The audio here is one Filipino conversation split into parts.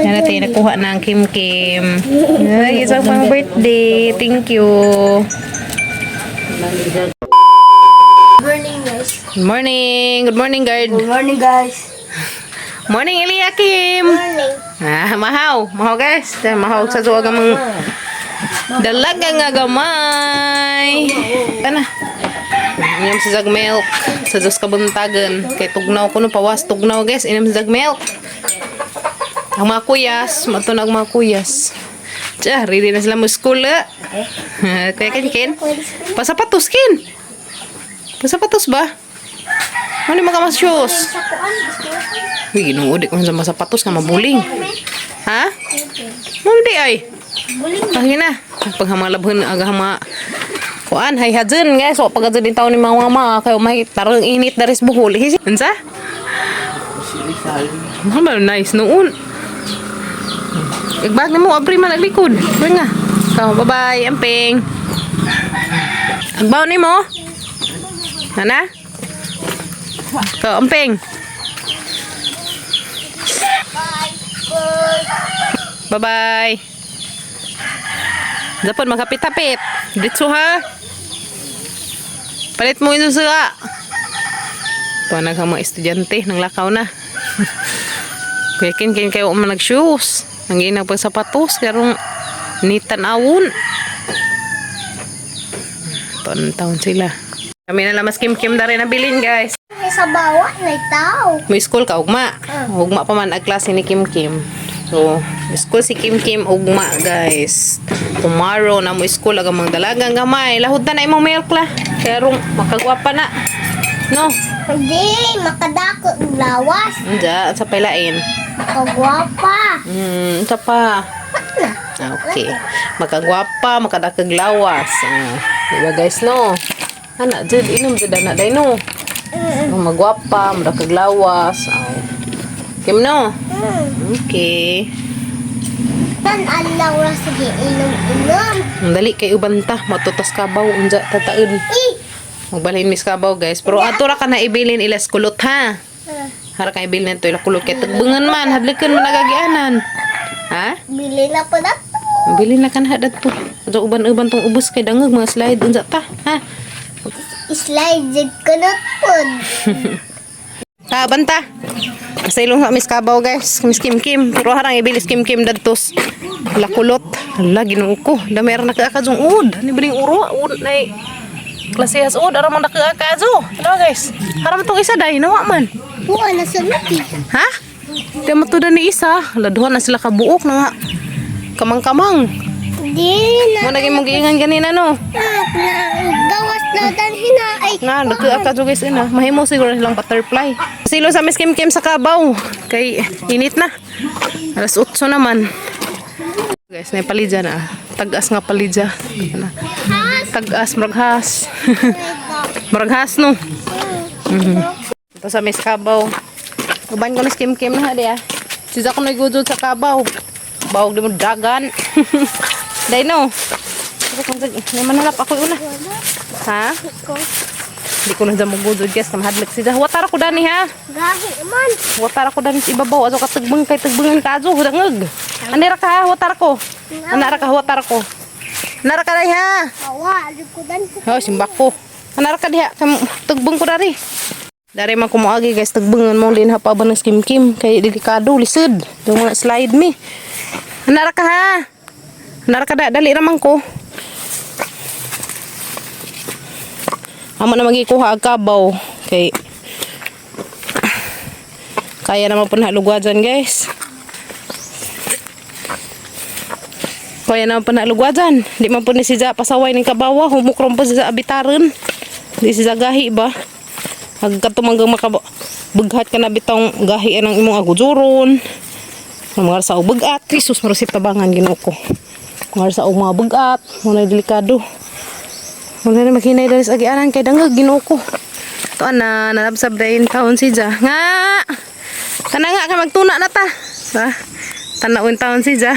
Yan natin, nakuha ng Kim Kim. Ay, isang pang birthday. Thank you. Morning, guys. Good morning. Good morning, guard. Good morning, guys. Morning, Eliakim. Morning. Mahaw. Mahaw, guys. Mahaw sa suwa gamang dalaga nga gamay. Kana. Inom sa jag milk. Sa dos kabuntagan. Kay tugnaw ko no pawas. Tugnaw, guys. Inom sa jag milk. Ang mga kuyas. Matunag mga kuyas. Tiya, ready na sila mo school, Kaya Kin. Pasapatos, Kin. Pasapatos ba? Ano mga mas shoes? Uy, ginuudik man sa masapatos nga mabuling. Ha? Hindi ay. Pagin na. Paghamalabhon agama. Kuan, hay hadzen guys. So pagkadzen din taon ni mga mama kayo may tarong init daris buhol. Unsa? Nice noon. Igbag mo abri man naglikod. Bring nga. So, bye-bye, amping. Agbaw ni mo? Ana? So, amping. Bye-bye. Dapat magkapit-tapit. Ditso ha. Palit mo ito sa. Panag ang mga estudyante nang lakaw na. Kaya kin kayo nag-shoes. Ang ginang pagsapatos. Karong nitan awon. Taon sila. Kami na lang mas kim-kim na rin nabilin guys. Sa bawah, na tao. May school ka, ugma. Ugma pa man ang klase ni Kim Kim. So, school si Kim Kim, ugma guys. Tomorrow na mo school, agang mga dalagang gamay. Lahod na imong milk la. Kaya rong, makagwapa na. No? Hindi, makadako ng lawas. Diyan, sa pailain. Makagwapa. Ito pa. Okay. Makagwapa, makadakag lawas. Diba guys, no? Anak, dyan, inom dyan, anak, day, no? Magwapa, madakag lawas. Kim, no? Okay. Tan alaw na sige inom-inom. Dali kay ubanta, matutas kabaw, unja tataud. Magbalhin mis kabaw, guys. Pero ato ra ka na ibilin ilas kulot, ha? Hara ka ibilin to ila kulot kay tagbengan man, hadlikan man nagagianan. Ha? Bili na po na to. Bilin na kan hadat to. Ato uban-uban tong ubos kay dangog mga slide unja ta, ha? Slide jig ko na po. Ha, banta. Sa ilong sa mis kabaw, guys. Mis Kim Kim. Pero harang ibilis Kim Kim dadtos. Lakulot. Hala, ginuo ko. Damer na kaakadzong ud. Ano ba yung uro? Ud na klasehas ud. Aram ang nakaakadzo. Ano, guys? Haram itong isa dahi. Nawa man. Buwan na sa lupi. Ha? Di matuda ni isa. Laduhan na sila kabuok na nga. Kamang-kamang. Hindi na. Mo naging mong giingan ganina, no? Gawas na dan hina. Ay, Nga, nagkaakadzo, guys. Ina. Mahimo siguro silang butterfly. Silo sa mis Kim Kim sa kabaw. Kay init na. Alas 8 naman. Guys, na palidya na. Tagas nga palidya. Tagas, maraghas. Maraghas, no? Ito sa mis kabaw. Uban ko na Kim Kim na, di ah. Siya ko nagudod sa kabaw. Bawag di mo dagan. Day, no? May manalap ako una. Ha? Hindi ko na dyan magudod, guys. Kamahadlag siya. Watar ako dani, ha? gahi man. Watar ako dani sa ibabaw. Aso katagbang kay tagbangan ka. Aso, hudangag. Anira ka, ha? Watar ko. Anara ka, watar ko. Anara ka, day, ha? Awa, likudan ko. Oh, simbak ko. Anara ka, diha. Tagbang ko, dari. Dari man kumuagi, guys. Tagbangan mo din, ha? Paban ng Kim Kim. Kay delikado, lisod. Yung mga slide me. Anara ka, ha? Anara ka, dali naman ko. Amo na magikuha ang kabaw. Okay. Kaya naman po nalugwajan, guys. Kaya naman po nalugwajan. Di man po ni siya pasaway ng kabawa. Humukrom po siya abitaran. Di siya gahi ba? Hagkatumanggang makabughat ka na bitong gahi ng imong agujuron. Mga sa ubugat. Krisus marusip tabangan ginuko. Mga sa mga bugat. Mga delikado. Wala na maghinay dahil sa agianan kay dangag ginuko. Ito na nalabsab dahil taon si Ja. Nga! Kana nga ka magtuna na ta. Ha? Tanawin taon si Ja.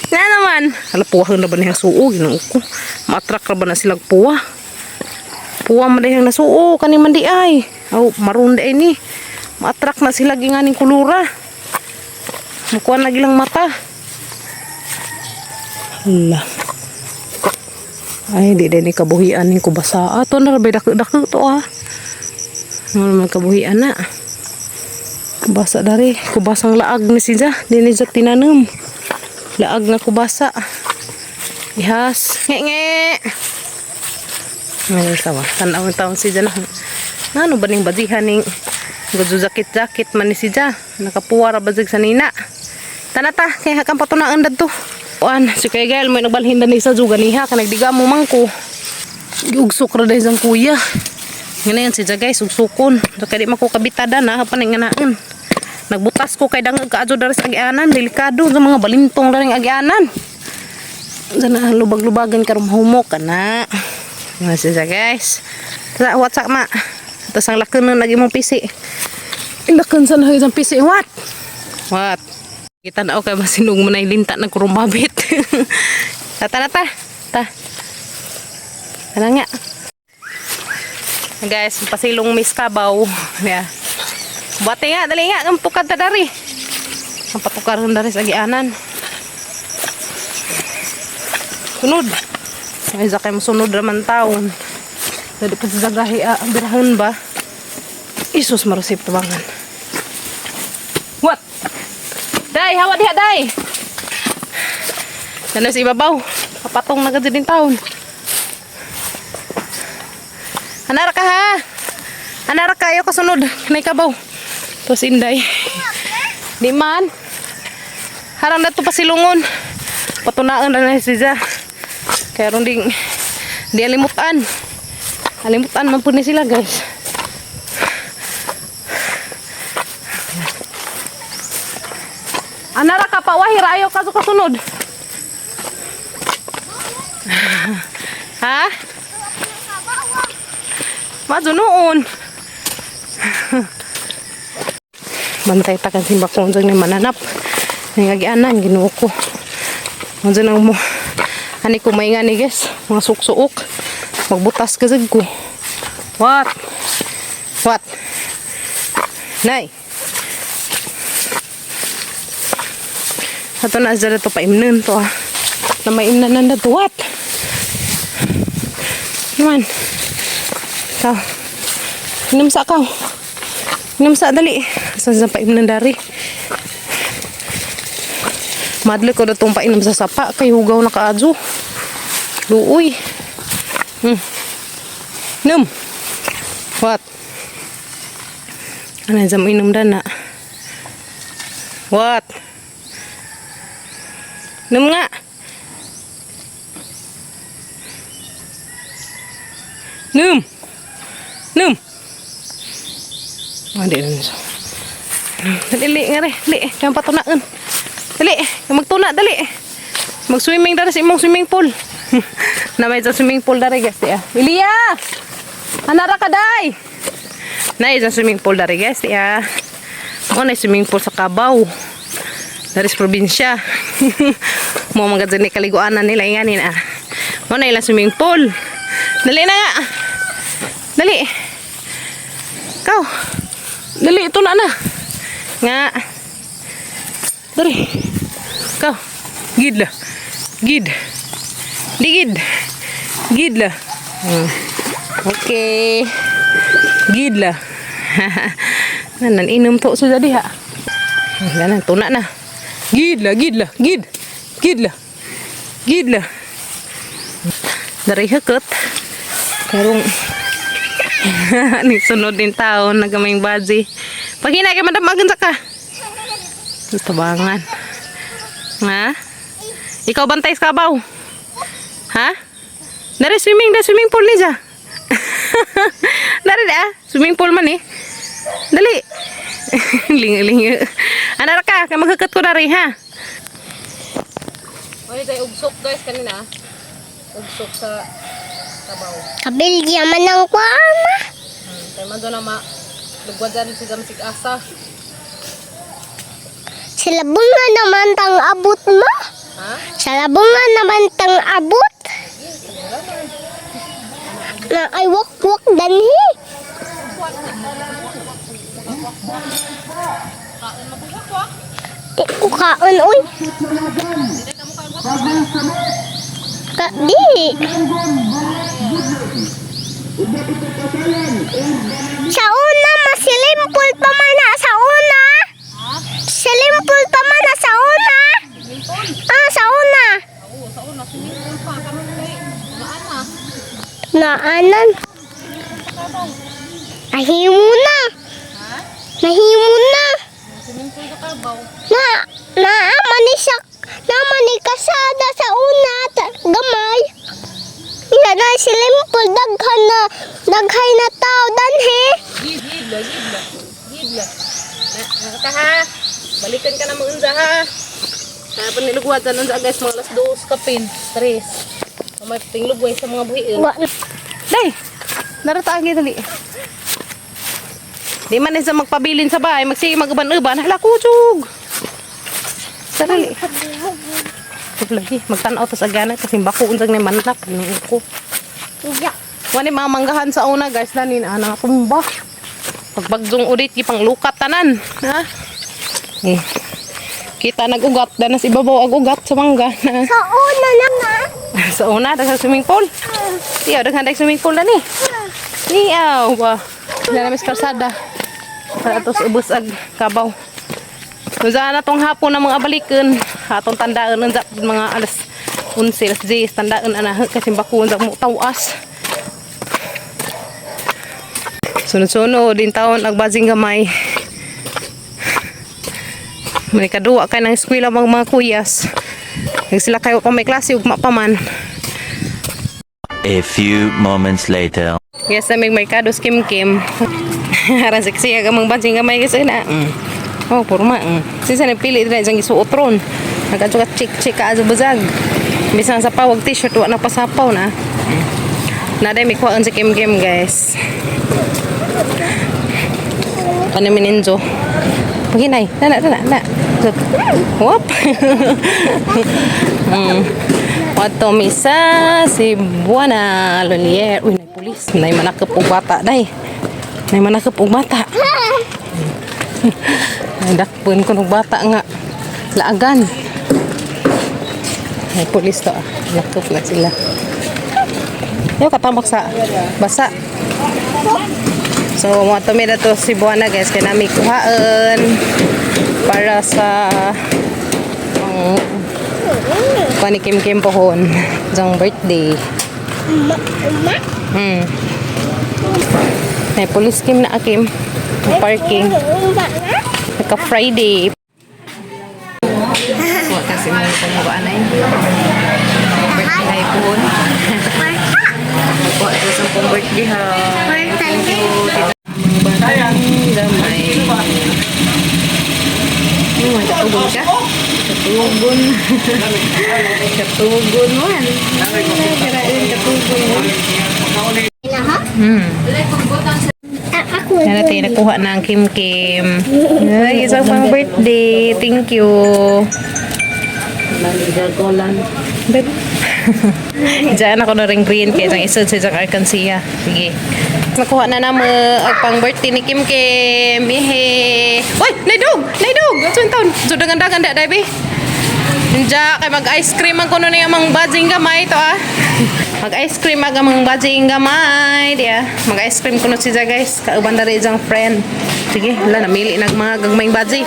Nga naman. Halapuwahan na ba niyang suo? Ginuko. Matrak na ba na silang puwa? Puwa man dahil nasuo. Kaning mandi ay. Oh, maroon dahil ni. Matrak na sila ginganing kulura. Mukuha lagi lang mata. Hala. Ay, di din kabuhian yung kubasa. Ato na rabay dako-dako to ah. Ano naman kabuhian na. Kubasa dari. Kubasang laag ni siya. Di niya tinanam. Laag na kubasa. Ihas. Nge-nge. Ngayon tawa. Tanaw taon siya na. Ano ba ning badihan ning gudzo jakit-jakit man ni siya. Nakapuwara bazig sa nina. Tanata. Kaya kang patunaan dadto. Kuan, si kay Gael may nagbalhindan ni sa juga niha ka nagdiga mo mangko. Giugsok ra dai sang kuya. Nganayan si guys, ugsukon. Kaya di mako kabitada na hapan nganaan. Nagbutas ko kay dangag kaadto dari sa agianan, delikado sa mga balintong dari agianan. Sana lubag-lubagan karon humok kana. Nga si guys. Sa WhatsApp ma. Tas ang lakeun lagi mong pisi. Ilakan sana isang pisi what? What? Kita na okay masinug mo na ilinta ng kurumbabit. Tata. Ano nga? Guys, pasilong Miss Kabaw. Yeah. Bati nga, dali nga. Ang tukad na dari. Ang patukar na dari sa agianan. Sunod. Ay, sa kayo sunod naman taon. Dali pa sa zagahi, birahan ba? Isus marusip tabangan. What? Day, hawa diha, day. Nanas ibabaw. Kapatong na ganda din taon. Anara ka ha. Anara ka, ayaw kasunod. Kanay kabaw. Tapos inday. Di man. Harang na ito pasilungon. Patunaan na siya. Kaya ron di alimutan. Alimutan man po ni sila guys. Anara ka pa, wahir ayaw ka kasunod. Ha? Mazo noon. Bantay ta kan simba ko unjang ni mananap. Ngagianan ginuo ko. Unsa nang mo. Ani ko may nga ni guys, mga suksuok. Magbutas ka ko. What? What? Nay. Ato na zara to paimnon to ah. Na maimnan na to what? Naman. Kau. Inom sa kau. Inom sa dali. Saan sa paimnan dari. Madli ko na itong painom sa sapa. Kay hugaw na kaadyo. Luoy. Inom. What? Ano sa mainom dana? What? Inom nga. Inom. Inom. Hindi na nito. Dali nga rin. Dali. Kaya patunaan. Dali. Magtuna. Dali. Mag-swimming dari sa imong swimming pool. Na may sa swimming pool dari guys. Ilia! Anara ka day! Na sa swimming pool dari guys. Ako na swimming pool sa Kabaw. Dari sa probinsya. Mo mga dyan ni kaliguanan nila inganin Mo na ilang swimming pool. Dali na nga. Dali. Kau. Dali, ito na. Nga. Dali. Kau. Gid lah. Gid. Digid. Gid lah. Okay. Gid lah. Nanan inom to sudah diha. Nanan tuna na. Gid lah. Gid lah. Gid. Gid lah. Gid lah. Dari heket. Karong ni sunod din taon nagamayng baji. Pag hinay ka madamagan sa ka. Tabangan. Ha? Ikaw bantay sa Kabaw. Ha? Dari swimming pool ni ja. Dari da, swimming pool man eh. Dali. Linga-linga. Ana ka, kay maghakat ko dari ha. Oy, day ugsok guys kanina. Ugsok sa Kabaw. Kabilgya man ang kuama. Kaya man doon na lugwad dyan si Damsig Asa. Sila bunga naman tang abot mo. Ha? Sila bunga naman tang abot. Na ay wak danhi. Di ko kaon, uy. Di. Sa una, masilimpol pa man na sa una. Silimpol pa man na sa una. Ah, sa una. Naanan. Nahimo na. Nahimo na. Na manikasada sa una gamay. Iya na silimpol daghay na tao danhe. Gidla. Ka ha. Balikan ka na mo unsa ha. Kaya pa nilugwatan unsa guys mga alas 2 kapin. 3. May tinglugway sa mga buhiin. Day. Narata agi dali. Di man isa magpabilin sa bahay, magsige magaban-uban, hala kutsug. Sarili. Ito lagi, magtanaw tas agana kasi bako unsag ni manlap ng uko. Ya. Wani mga manggahan sa una guys, dani na ana tumba. Pagbagjong ulit ipang lukat tanan, ha? Eh. Kita nagugat danas ibabaw ag ugat sa mangga. Sa una na nga. Sa una daghang swimming pool. Tiyaw daghang swimming pool na ni. Tiyaw ba. Dala mis kalsada. Para tos ubos ag kabaw. Usa na tong hapon na mga baliken. Atong tandaan unsa mga alas 11 alas 10 tandaan ana kasi bako unsa mo tawas. Sunod-sunod din taon ag bazing gamay. May kadua kay nang eskwela mga kuyas. Nag sila kayo pa may klase ugma pa man. A few moments later. Yes, may merkados kim-kim. Haran seksi ka mang bazing gamay kasi na. Oh, porma. Sinsa nagpili dira isang isuot ron. Nagkatsukat chik-chik ka azubazag. Bisan sa pawag t-shirt wa na pasapaw na. Naday may kuhaan sa kim-kim guys. Panamininjo. Paginay. Dala. Whoop. Wato misa si Buana Lolier. Uy, nay pulis. Nay manakap og bata, day. Nay manakap og bata. Dakpun ko ng bata nga laagan. Ay pulis to nakop na sila. Yo katamak sa basa. So mo to mira to si Buana guys kay nami kuhaan para sa panikim-kim pohon jang birthday. Ay pulis kim na akim parking. Naka-Friday. Huwag kasi mga pangabaan na yun. Birthday po. Huwag ito sa pong birthday ha. Thank you. Damay. Katugon ka? Katugon. Katugon mo. Kirain katugon mo. Yan natin, nakuha na ang kim-kim. Ay, isang pang birthday. Thank you. Diyan ako na rin green kaya isang isod sa isang arkansiya. Sige. Nakuha na naman ang pang birthday ni Kim-Kim. Ihe. Uy! Naidog! Naidog! Sunton! So, dagan-dagan da, Dabi. Diyan, kay mag-ice cream ang kuno niya mang badjing gamay ito ah. Mag-ice cream ang mang badjing gamay. Diya. Mag-ice cream kuno siya guys. Kauban na rin isang friend. Sige, wala, namili ng mga gagmayng badji.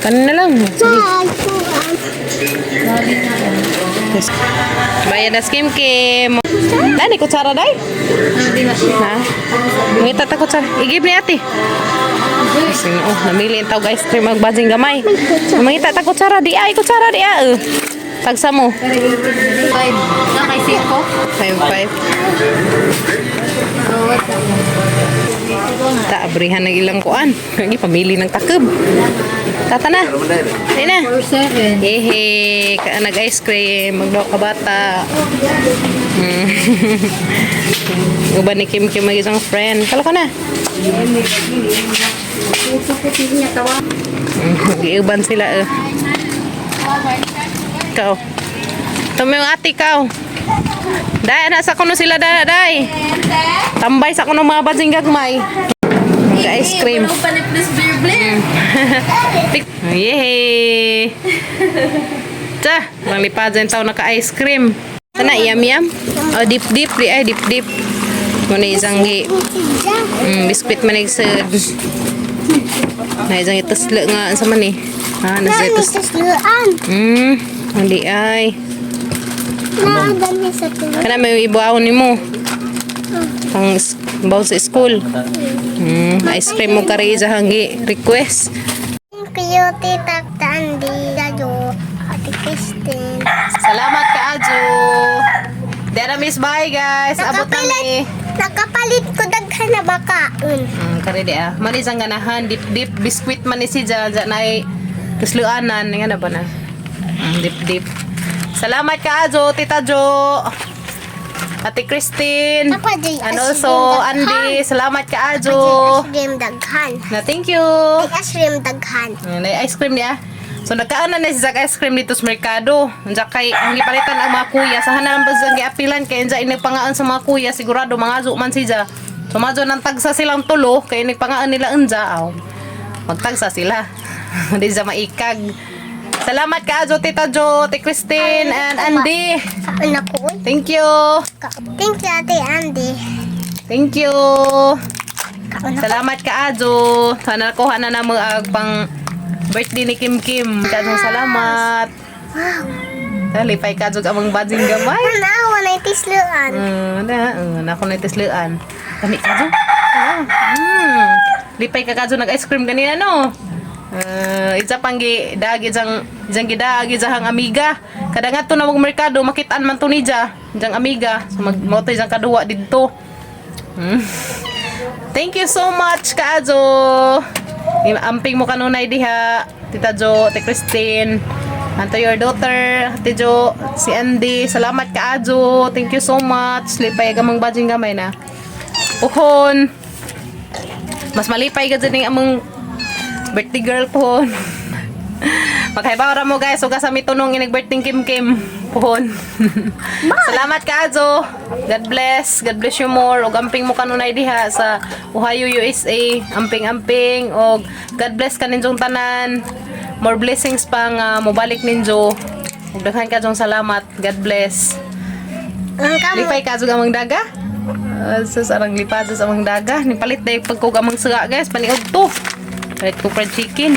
Kanina lang. Sige. Yes. Bayad na Kim-Kim. Dani, kutsara day? Ha? Ngita ta kutsara. Igib ni ate. Sino, oh, namili yung tao guys. Cream magbazing gamay. Mangita ta kutsara. Di ay, kutsara di ay. Tagsa mo. 5. Nakay 5. Abrihan ng ilang kuan. Lagi pamili ng takib. Tata na. Di na. 7. Hehe. Nag-ice cream. Magdaw ka bata. Uban ni Kim-Kim mag isang friend. Kala ka na. Mag-iuban sila. Ikaw. Tumi yung ate ikaw. Day, nasa kuno sila day. Tambay sa kuno mga badsing gagmay. Mag-ice cream. Yehey! Tsa, bang lipadan tao naka-ice cream. Sana, yum. Oh, dip. Di ay, dip. Muna isang biskuit man nagsad. Na isang itasla nga sa man eh. Nasa itas. Hindi ay. Naadami sa tulo. Kana may ibaon ni mo. Pang baon sa school. Ice cream mo kari sa hangi request. Thank you, Tita Tandy. Dado, Ate Kristen. Salamat ka Ajo. Dara miss bye guys. Abot kami. Nakapalit ko daghan na bakaon. Kari di ah. Mani sang ganahan dip biskuit man ni si Jaja na ay kusluanan nga na ba na. Dip. Salamat ka Ajo, Tita Jo. Ate Christine. Ako, Jay, And as also cream Andy, salamat ka Ajo. Ice cream daghan. Na thank you. Ice cream daghan. Nay ice cream niya. So nagkaan na si Zak ice cream dito sa merkado. Unsa kay ang gipalitan ang mga kuya sa hanan ba sa giapilan kay unsa inigpangaan sa mga kuya sigurado mga azo man siya. So madyo nang tagsa silang tulo kay inigpangaan nila unsa aw. Magtagsa sila. Di sa maikag. Salamat ka Ajo, Tita Jo, Ate Christine and Andy. Kaon ako. Thank you. Thank you, Ate Andy. Thank you. Kaon ako. Salamat ka Ajo. Sana nakuha na mo pang birthday ni Kim. Kadong salamat. Talipay ka Ajo among bading gamay. Nanawa na itisluan. Na ako na itisluan. Kami ka Ajo. Lipay ka Ajo nag-ice cream kanina no. Isa pang gidagi jang gidagi jang amiga. Kada nga to na mag merkado makitaan man to ni jang amiga. So magmoto jang kaduwa didto. Thank you so much ka Ajo. Amping mo kanunay diha, Tita Jo, Ate Christine. And to your daughter, Ate Jo, si Andy. Salamat ka Ajo. Thank you so much. Lipay gamang badjing gamay na. Pohon. Mas malipay ka dyan among birthday girl po. Magkaibaw mo guys. Huwag sa mitunong inig-birthday Kim. Pohon. Salamat ka Ajo. God bless. God bless you more. O amping mo kanunay diha sa Ohio, USA. Amping. O God bless ka ninjong tanan. More blessings pang mobalik ninjo. Ug daghan ka jong salamat. God bless. Lipay ka jud among daga. Sa sarang lipad sa among daga. Nipalit na yung pagkugamang suga guys. Paniog to. Palit ko fried chicken.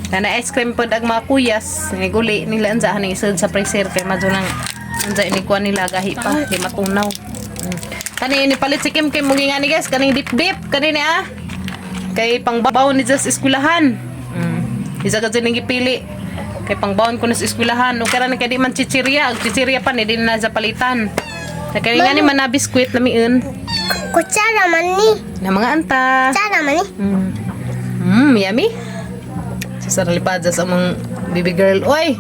Na ice cream po dag mga kuyas. Niguli nila anza haning isod sa freezer kay madyo nang anza inikuan nila gahi pa. Di matunaw. Kani nipalit si Kim mo nga ni guys. Kaning dip. Kani ni kay pangbabaw ni sa eskwelahan. Isa ka dyan gipili. Kay pangbawon ko na sa eskwelahan. O kaya na kaya di man chichirya. Chichirya pa ni di na sa palitan. Kaya nga ni man na biskwit lamiin. Kutsara man ni. Na mga anta. Kutsara man ni. Yummy. Sasaralipad sa among baby girl. Oy!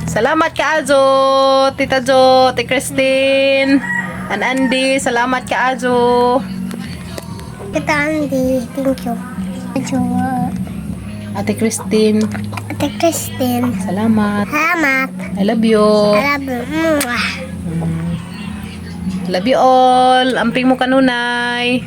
Salamat ka Ajo, Tita Jo, Ate Christine, and Andy. Salamat ka Ajo. Tita Andy, thank you. Ate Christine, Ate Kristen. salamat. Salamat. I love you. Salamat. Love you all. Amping mo kanunay.